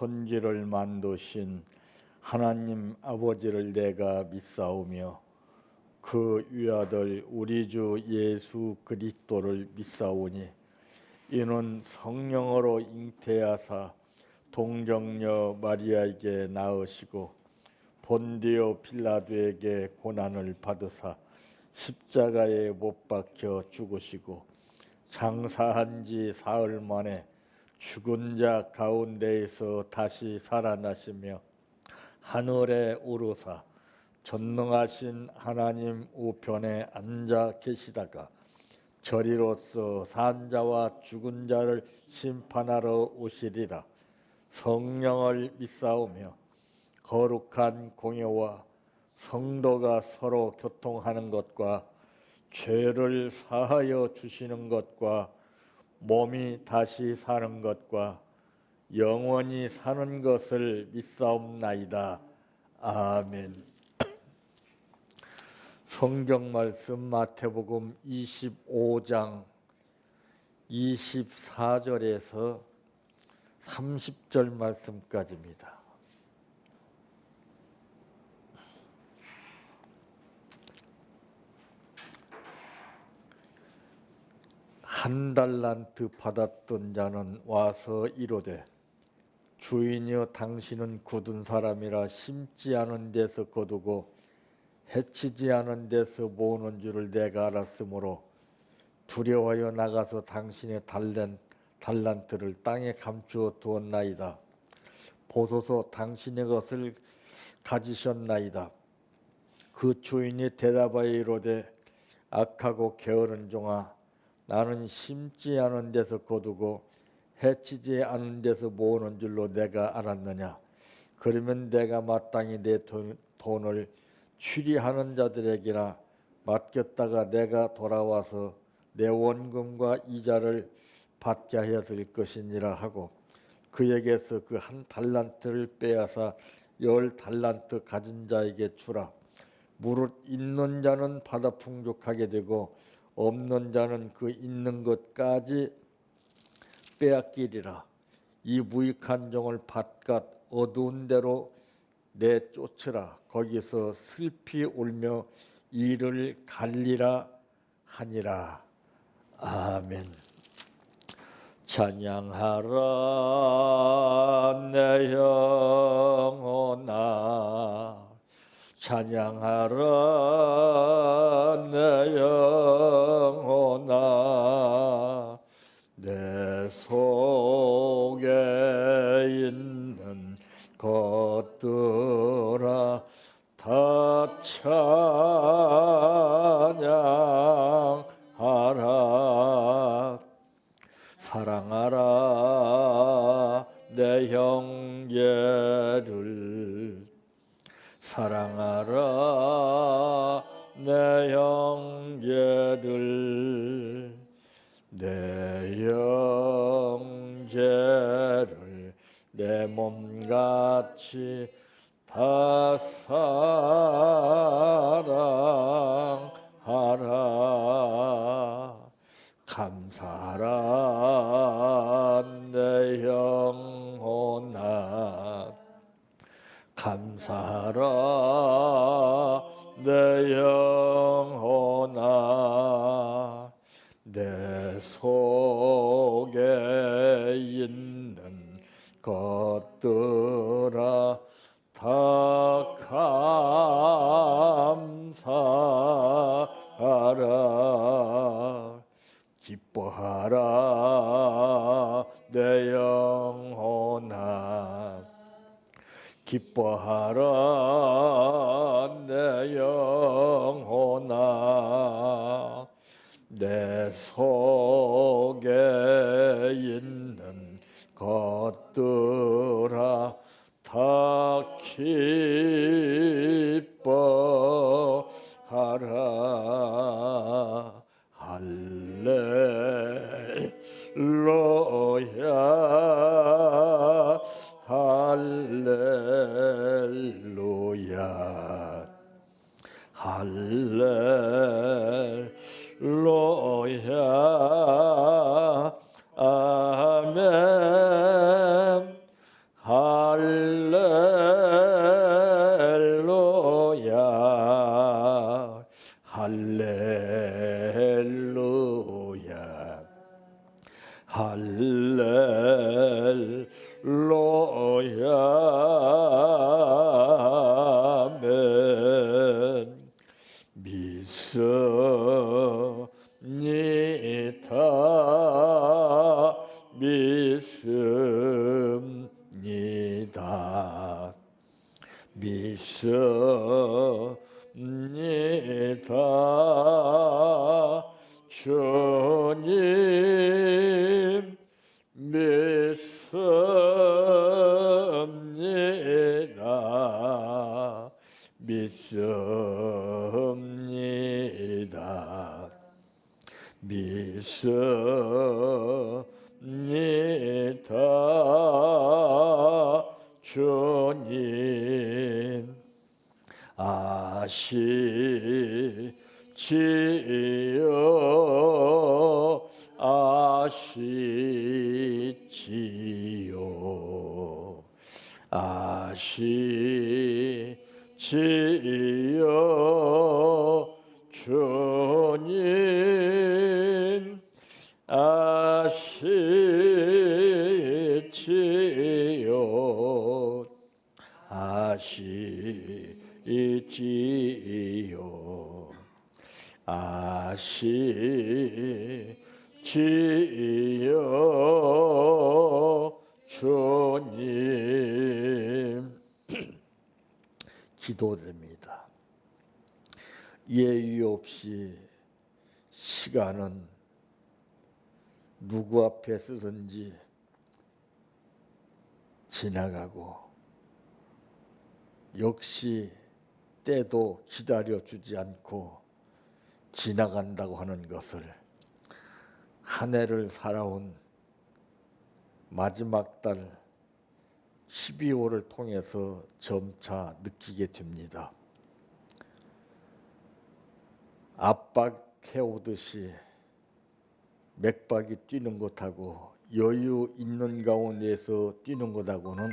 천지를 만드신 하나님 아버지를 내가 믿사오며 그 위아들 우리 주 예수 그리스도를 믿사오니 이는 성령으로 잉태하사 동정녀 마리아에게 낳으시고 본디오 빌라도에게 고난을 받으사 십자가에 못 박혀 죽으시고 장사한 지 사흘 만에 죽은 자 가운데에서 다시 살아나시며 하늘에 오르사 전능하신 하나님 우편에 앉아 계시다가 저리로서 산 자와 죽은 자를 심판하러 오시리라. 성령을 믿사오며 거룩한 공예와 성도가 서로 교통하는 것과 죄를 사하여 주시는 것과 몸이 다시 사는 것과 영원히 사는 것을 믿사옵나이다. 아멘. 성경 말씀 마태복음 25장 24절에서 30절 말씀까지입니다. 한 달란트 받았던 자는 와서 이르되 주인이여 당신은 굳은 사람이라 심지 않은 데서 거두고 해치지 않은 데서 모으는 줄을 내가 알았으므로 두려워하여 나가서 당신의 달란트를 땅에 감추어 두었나이다. 보소서 당신의 것을 가지셨나이다. 그 주인이 대답하여 이르되 악하고 게으른 종아, 나는 심지 않은 데서 거두고 해치지 않은 데서 모으는 줄로 내가 알았느냐. 그러면 내가 마땅히 내 돈을 취리하는 자들에게나 맡겼다가 내가 돌아와서 내 원금과 이자를 받게 하였을 것이니라 하고 그에게서 그 한 달란트를 빼앗아 10달란트 가진 자에게 주라. 무릇 있는 자는 받아 풍족하게 되고 없는 자는 그 있는 것까지 빼앗기리라. 이 무익한 종을 바깥 어두운 데로 내쫓으라. 거기서 슬피 울며 이를 갈리라 하니라. 아멘. 찬양하라 내 영혼아, 찬양하라 내 영혼아, 내 속에 있는 것들아 다 찬양하라. 사랑하라 내 형제를, 사랑하라 내 형제를, 내 형제를 내 몸같이 다 사랑하라. 감사하라 내 영혼아, 감사하라 내 영혼아, 내 속에 있는 것들아 다 감사하라. 기뻐하라 내 영혼아, 기뻐하라 내 영혼아, 내 속에 있는 것들아 다 기뻐하라. 할렐루야, 할렐루야, 할렐루야, 아멘, 할렐루야 할렐루야 할렐루야 아멘 믿습니다 믿습니다 주님 믿습니다 믿습니다 믿습니다 주님 아시지요 아시지요 아시지요 주님 아시지요 아시지요 아시지요 주님 기도됩니다. 예의 없이 시간은 누구 앞에 쓰든지 지나가고 역시 때도 기다려주지 않고 지나간다고 하는 것을 한 해를 살아온 마지막 달 12월을 통해서 점차 느끼게 됩니다. 압박해오듯이 맥박이 뛰는 것하고 여유 있는 가운데에서 뛰는 것하고는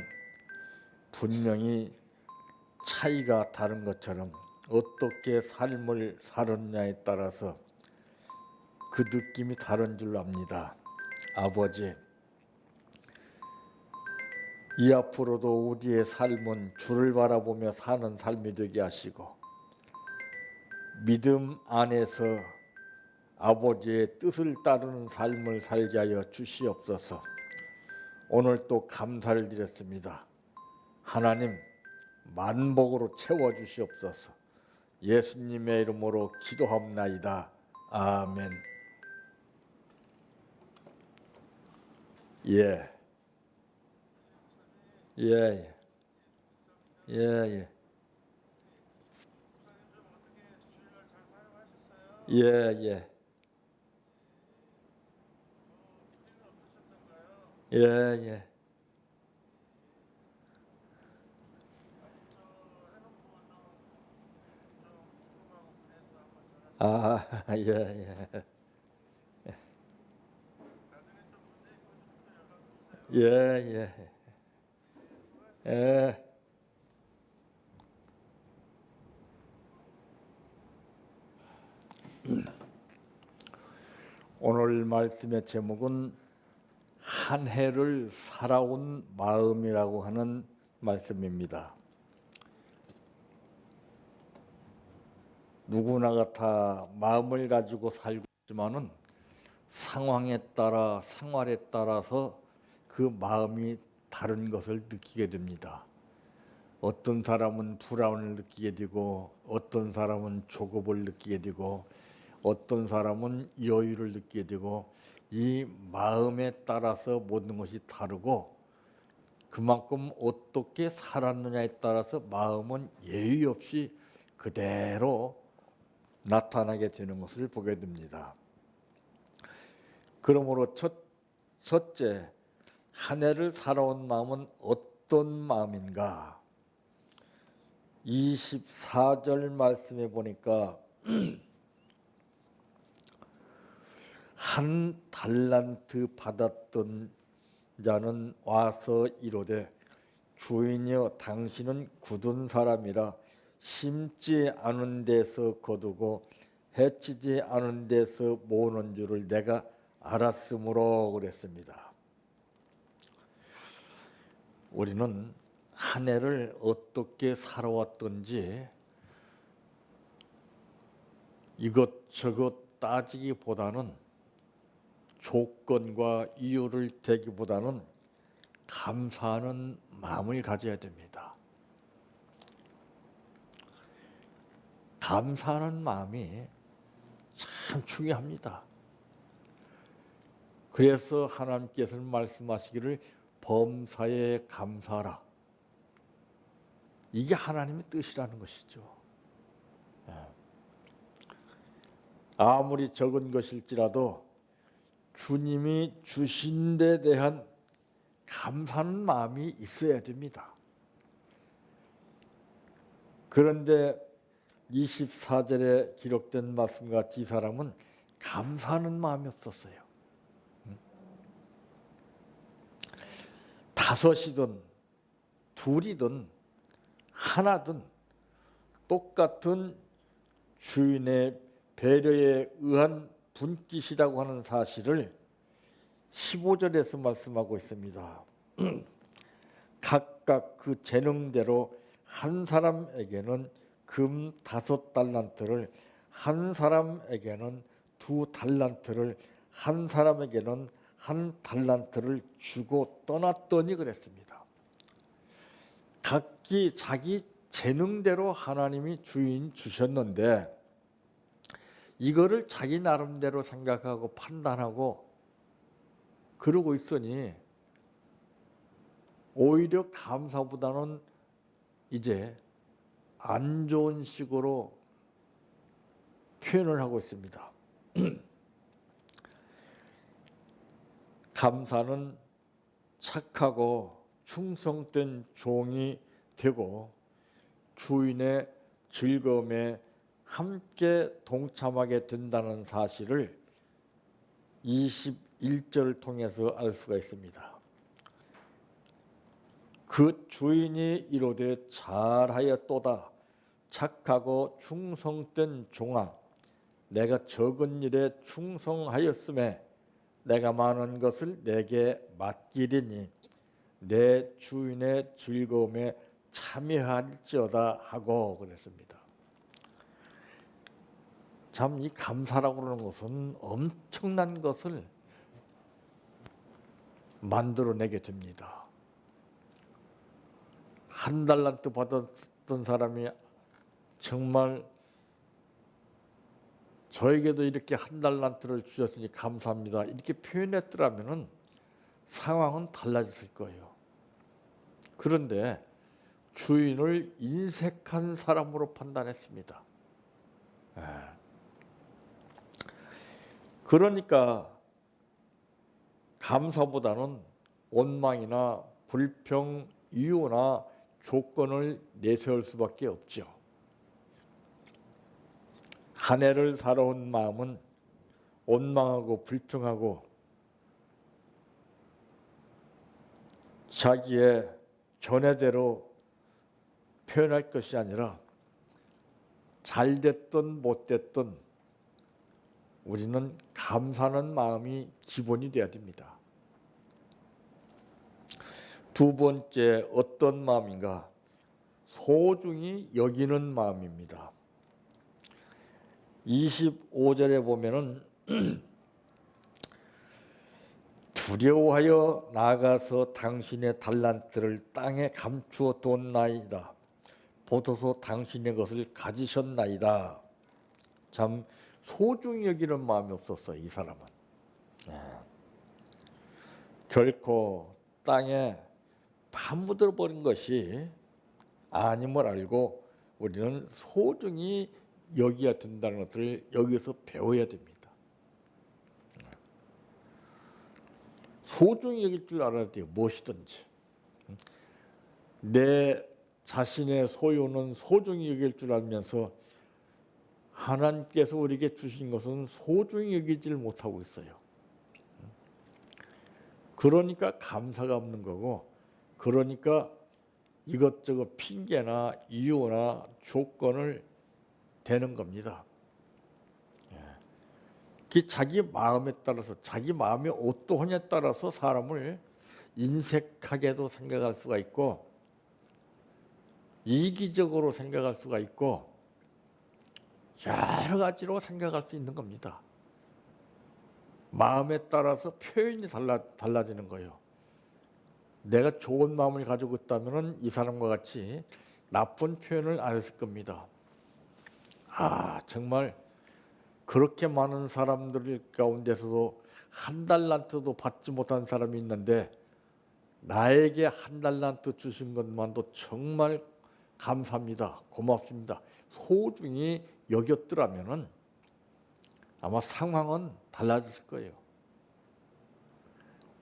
분명히 차이가 다른 것처럼 어떻게 삶을 살았냐에 따라서 그 느낌이 다른 줄 압니다. 아버지, 이 앞으로도 우리의 삶은 주를 바라보며 사는 삶이 되게 하시고 믿음 안에서 아버지의 뜻을 따르는 삶을 살게 하여 주시옵소서. 오늘 또 감사를 드렸습니다. 하나님 만복으로 채워주시옵소서. 예수님의 이름으로 기도합나이다. 아멘. 예. 예. 예. 예. 예. 예. 예. 예. 아, 예, 예. 예, 예. 예. 오늘 말씀의 제목은 한 해를 살아온 마음이라고 하는 말씀입니다. 누구나가 다 마음을 가지고 살고 있지만은 상황에 따라 생활에 따라서 그 마음이 다른 것을 느끼게 됩니다. 어떤 사람은 불안을 느끼게 되고 어떤 사람은 조급을 느끼게 되고 어떤 사람은 여유를 느끼게 되고 이 마음에 따라서 모든 것이 다르고 그만큼 어떻게 살았느냐에 따라서 마음은 예의 없이 그대로 나타나게 되는 것을 보게 됩니다. 그러므로 첫째, 한 해를 살아온 마음은 어떤 마음인가? 24절 말씀에 보니까 한 달란트 받았던 자는 와서 이르되 주인이여 당신은 굳은 사람이라 심지 않은 데서 거두고 해치지 않은 데서 모으는 줄을 내가 알았으므로 그랬습니다. 우리는 한 해를 어떻게 살아왔던지 이것저것 따지기보다는 조건과 이유를 대기보다는 감사하는 마음을 가져야 됩니다. 감사하는 마음이 참 중요합니다. 그래서 하나님께서는 말씀하시기를 범사에 감사하라. 이게 하나님의 뜻이라는 것이죠. 아무리 적은 것일지라도 주님이 주신 데 대한 감사하는 마음이 있어야 됩니다. 그런데 24절에 기록된 말씀같이 이 사람은 감사하는 마음이 없었어요. 다섯이든 둘이든 하나든 똑같은 주인의 배려에 의한 분깃이라고 하는 사실을 15절에서 말씀하고 있습니다. 각각 그 재능대로 한 사람에게는 금 5달란트를, 한 사람에게는 2달란트를, 한 사람에게는 1달란트를 주고 떠났더니 그랬습니다. 각기 자기 재능대로 하나님이 주인 주셨는데 이거를 자기 나름대로 생각하고 판단하고 그러고 있으니 오히려 감사보다는 이제 안 좋은 식으로 표현을 하고 있습니다. 감사는 착하고 충성된 종이 되고 주인의 즐거움에 함께 동참하게 된다는 사실을 21절을 통해서 알 수가 있습니다. 그 주인이 이르되 잘하였도다 착하고 충성된 종아, 내가 적은 일에 충성하였음에 내가 많은 것을 내게 맡기리니 내 주인의 즐거움에 참여할지어다 하고 그랬습니다. 참 이 감사라고 그러는 것은 엄청난 것을 만들어내게 됩니다. 1달란트 받았던 사람이 정말 저에게도 이렇게 1달란트를 주셨으니 감사합니다 이렇게 표현했더라면 상황은 달라졌을 거예요. 그런데 주인을 인색한 사람으로 판단했습니다. 그러니까 감사보다는 원망이나 불평, 이유나 조건을 내세울 수밖에 없죠. 한 해를 살아온 마음은 원망하고 불평하고 자기의 견해대로 표현할 것이 아니라 잘됐든 못됐든 우리는 감사하는 마음이 기본이 되어야 됩니다. 두 번째 어떤 마음인가? 소중히 여기는 마음입니다. 25절에 보면은 두려워하여 나가서 당신의 달란트를 땅에 감추어 뒀나이다. 보소서 당신의 것을 가지셨나이다. 참 소중히 여기는 마음이 없었어요, 이 사람은. 결코 땅에 파묻어 버린 것이 아님을 알고 우리는 소중히 여기야 된다는 것을 여기서 배워야 됩니다. 소중히 여길 줄 알아야 돼요. 무엇이든지. 내 자신의 소유는 소중히 여길 줄 알면서 하나님께서 우리에게 주신 것은 소중히 여기지를 못하고 있어요. 그러니까 감사가 없는 거고, 그러니까 이것저것 핑계나 이유나 조건을 대는 겁니다. 그 자기 마음에 따라서, 자기 마음이 어떠하냐에 따라서 사람을 인색하게도 생각할 수가 있고 이기적으로 생각할 수가 있고 여러 가지로 생각할 수 있는 겁니다. 마음에 따라서 표현이 달라지는 거예요. 내가 좋은 마음을 가지고 있다면 이 사람과 같이 나쁜 표현을 안 했을 겁니다. 정말 그렇게 많은 사람들 가운데서도 한 달란트도 받지 못한 사람이 있는데 나에게 한 달란트 주신 것만도 정말 감사합니다. 고맙습니다. 소중히 여겼더라면 아마 상황은 달라졌을 거예요.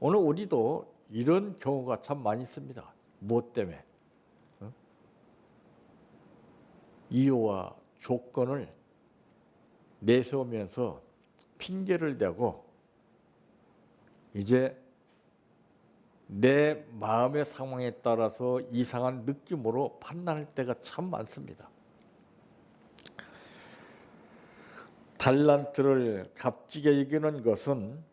오늘 우리도 이런 경우가 참 많이 있습니다. 무엇 때문에? 이유와 조건을 내세우면서 핑계를 대고 이제 내 마음의 상황에 따라서 이상한 느낌으로 판단할 때가 참 많습니다. 달란트를 값지게 여기는 것은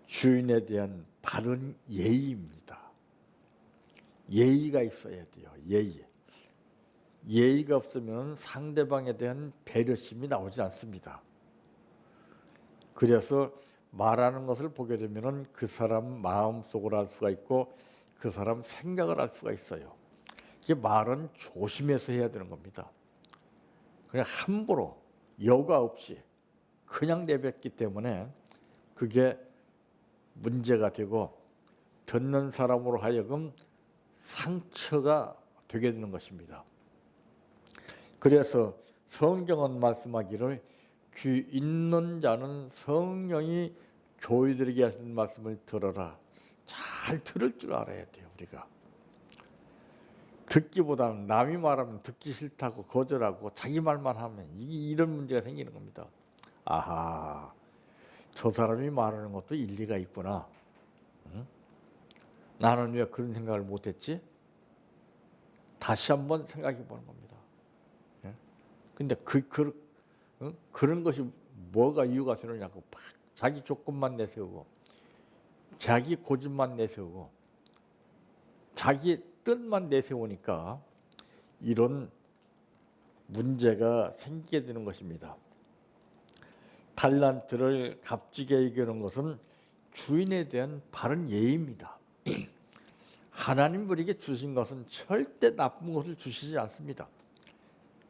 주인에 대한 바른 예의입니다. 예의가 있어야 돼요. 예의가 없으면 상대방에 대한 배려심이 나오지 않습니다. 그래서 말하는 것을 보게 되면 그 사람 마음속을 알 수가 있고 그 사람 생각을 알 수가 있어요. 이 말은 조심해서 해야 되는 겁니다. 그냥 함부로 여과 없이 그냥 내뱉기 때문에 그게 문제가 되고 듣는 사람으로 하여금 상처가 되게 되는 것입니다. 그래서 성경은 말씀하기를 귀 있는 자는 성령이 교회들에게 하시는 말씀을 들어라. 잘 들을 줄 알아야 돼요. 우리가 듣기보다는 남이 말하면 듣기 싫다고 거절하고 자기 말만 하면 이런 문제가 생기는 겁니다. 아하, 저 사람이 말하는 것도 일리가 있구나. 응? 나는 왜 그런 생각을 못했지? 다시 한번 생각해 보는 겁니다. 근데 그런 것이 뭐가 이유가 되느냐고 자기 조건만 내세우고 자기 고집만 내세우고 자기 뜻만 내세우니까 이런 문제가 생기게 되는 것입니다. 달란트를 값지게 여기는 것은 주인에 대한 바른 예의입니다. 하나님 우리에게 주신 것은 절대 나쁜 것을 주시지 않습니다.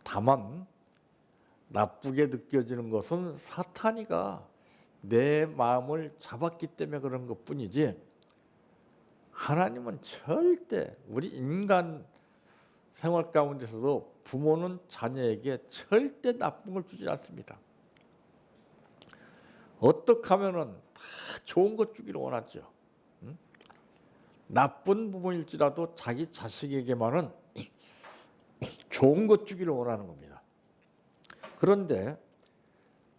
다만 나쁘게 느껴지는 것은 사탄이가 내 마음을 잡았기 때문에 그런 것뿐이지 하나님은 절대 우리 인간 생활 가운데서도 부모는 자녀에게 절대 나쁜 걸 주지 않습니다. 어떻게 하면은 다 좋은 것 주기를 원하죠. 나쁜 부모일지라도 자기 자식에게만은 좋은 것 주기를 원하는 겁니다. 그런데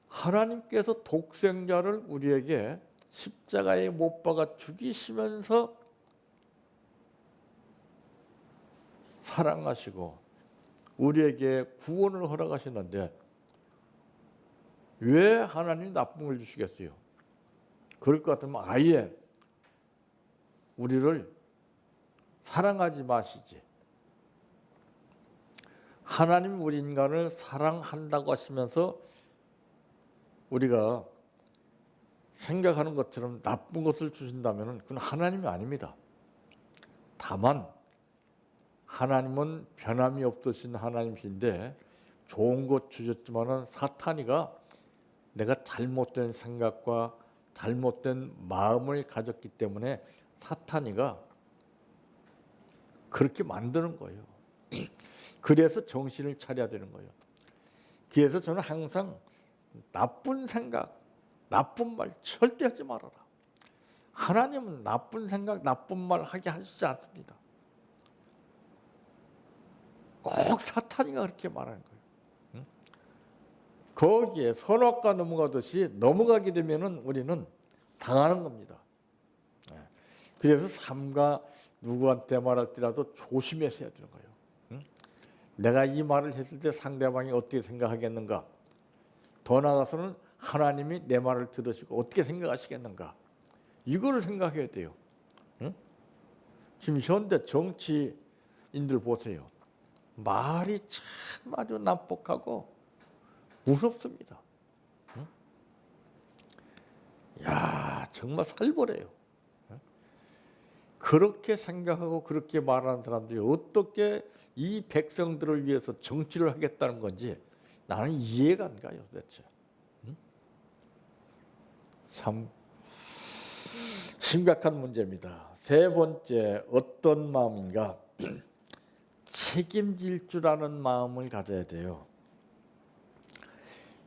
하나님께서 독생자를 우리에게 십자가에 못 박아 죽이시면서 사랑하시고 우리에게 구원을 허락하시는데 왜 하나님 나쁜 걸 주시겠어요? 그럴 것 같으면 아예 우리를 사랑하지 마시지. 하나님 우리 인간을 사랑한다고 하시면서 우리가 생각하는 것처럼 나쁜 것을 주신다면 그건 하나님이 아닙니다. 다만 하나님은 변함이 없으신 하나님이신데 좋은 것 주셨지만은 사탄이가 내가 잘못된 생각과 잘못된 마음을 가졌기 때문에 사탄이가 그렇게 만드는 거예요. 그래서 정신을 차려야 되는 거예요. 그래서 저는 항상 나쁜 생각, 나쁜 말 절대 하지 말아라. 하나님은 나쁜 생각, 나쁜 말 하게 하시지 않습니다. 꼭 사탄이가 그렇게 말하는 거예요. 응? 거기에 선악과 넘어가듯이 넘어가게 되면은 우리는 당하는 겁니다. 그래서 삼가 누구한테 말할 때라도 조심해서 해야 되는 거예요. 응? 내가 이 말을 했을 때 상대방이 어떻게 생각하겠는가? 더 나아가서는 하나님이 내 말을 들으시고 어떻게 생각하시겠는가? 이거를 생각해야 돼요. 응? 지금 현대 정치인들 보세요. 말이 참 아주 난폭하고 무섭습니다. 응? 야, 정말 살벌해요. 응? 그렇게 생각하고 그렇게 말하는 사람들이 어떻게 이 백성들을 위해서 정치를 하겠다는 건지 나는 이해가 안 가요, 도대체. 응? 참 심각한 문제입니다. 세 번째, 어떤 마음인가? 책임질 줄 아는 마음을 가져야 돼요.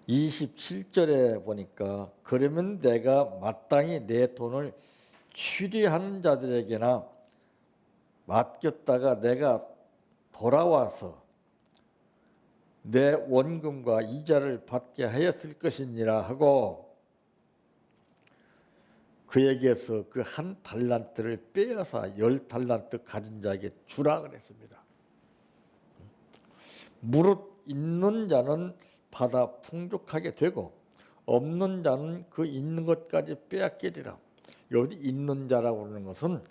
27절에 보니까 그러면 내가 마땅히 내 돈을 취리하는 자들에게나 맡겼다가 내가 돌아와서 내 원금과 이자를 받게 하였을 것이니라 하고 그에게서 그 한 달란트를 빼앗아 10달란트 가진 자에게 주라 그랬습니다. 무릇 있는 자는 받아 풍족하게 되고 없는 자는 그 있는 것까지 빼앗게 되라. 여기 있는 자라고 하는 것은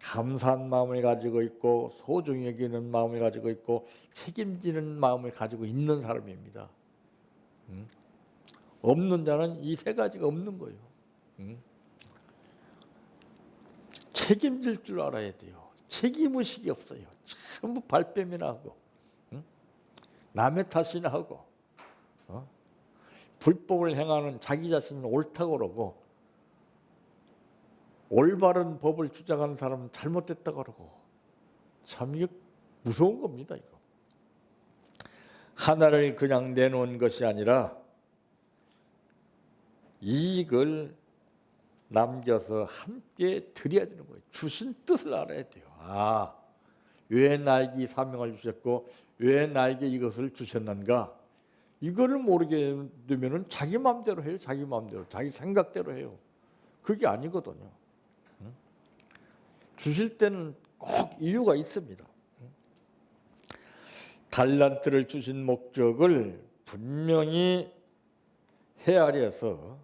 감사한 마음을 가지고 있고 소중히 여기는 마음을 가지고 있고 책임지는 마음을 가지고 있는 사람입니다. 없는 자는 이 세 가지가 없는 거예요. 책임질 줄 알아야 돼요. 책임의식이 없어요. 전부 발뺌이나 하고 남의 탓이나 하고 불법을 행하는 자기 자신은 옳다고 그러고 올바른 법을 주장하는 사람은 잘못됐다고 그러고 참 이게 무서운 겁니다. 이거 하나를 그냥 내놓은 것이 아니라 이익을 남겨서 함께 드려야 되는 거예요. 주신 뜻을 알아야 돼요. 아, 왜 나에게 사명을 주셨고 왜 나에게 이것을 주셨는가? 이거를 모르게 되면은 자기 마음대로 해요. 자기 마음대로, 자기 생각대로 해요. 그게 아니거든요. 주실 때는 꼭 이유가 있습니다. 달란트를 주신 목적을 분명히 헤아려서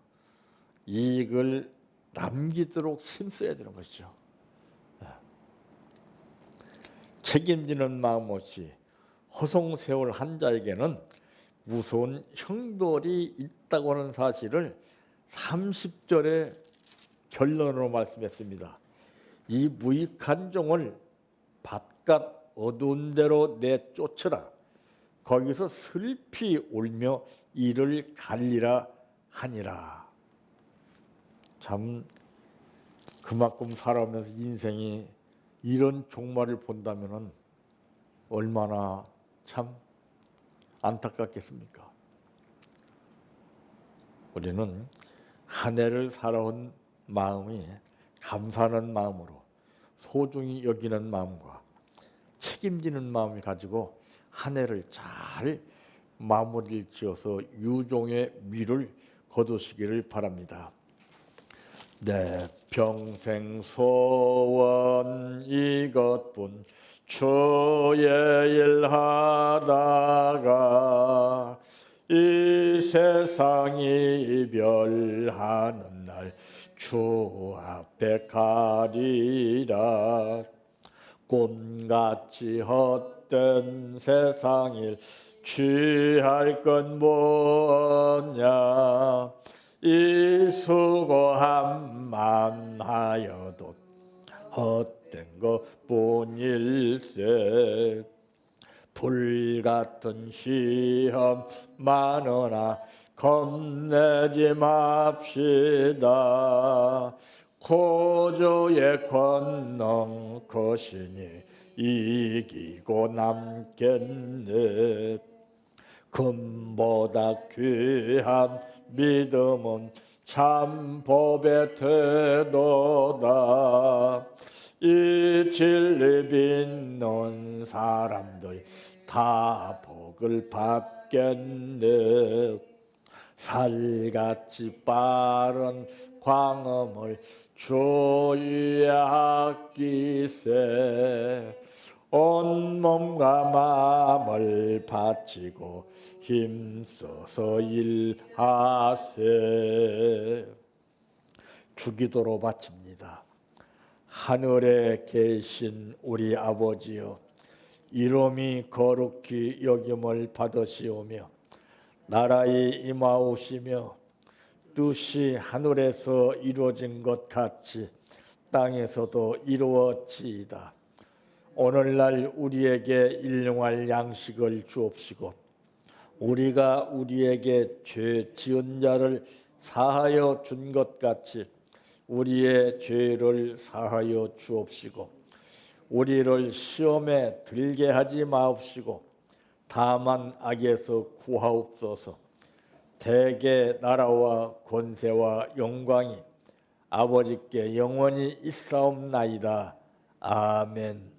이익을 남기도록 힘써야 되는 것이죠. 책임지는 마음 없이 허송세월 한 자에게는 무서운 형벌이 있다고 하는 사실을 30절에 결론으로 말씀했습니다. 이 무익한 종을 바깥 어두운 데로 내쫓으라. 거기서 슬피 울며 이를 갈리라 하니라. 참 그만큼 살아오면서 인생이 이런 종말을 본다면은 얼마나 참 안타깝겠습니까? 우리는 한 해를 살아온 마음이 감사하는 마음으로 소중히 여기는 마음과 책임지는 마음을 가지고 한 해를 잘 마무리를 지어서 유종의 미를 거두시기를 바랍니다. 내 평생 소원 이것뿐 주의 일 하다가 이 세상이 이별하는 날 주 앞에 가리라. 꿈같이 헛된 세상일 취할 건 뭐냐. 이 수고함만 하여도 헛된 것뿐일세. 불같은 시험 많으나 겁내지 맙시다. 구주의 권능 것이니 이기고 남겠네. 금보다 귀한 믿음은 참 법의 태도다. 이 진리 믿는 사람들 다 복을 받겠네. 살같이 빠른 광음을 주의 아끼세 온 몸과 마음을 바치고 힘써서 일하세. 주기도로 바칩니다. 하늘에 계신 우리 아버지여, 이름이 거룩히 여김을 받으시오며 나라에 임하오시며 뜻이 하늘에서 이루어진 것 같이 땅에서도 이루어지이다. 오늘날 우리에게 일용할 양식을 주옵시고 우리가 우리에게 죄 지은 자를 사하여 준 것 같이 우리의 죄를 사하여 주옵시고 우리를 시험에 들게 하지 마옵시고 다만 악에서 구하옵소서. 대개 나라와 권세와 영광이 아버지께 영원히 있사옵나이다. 아멘.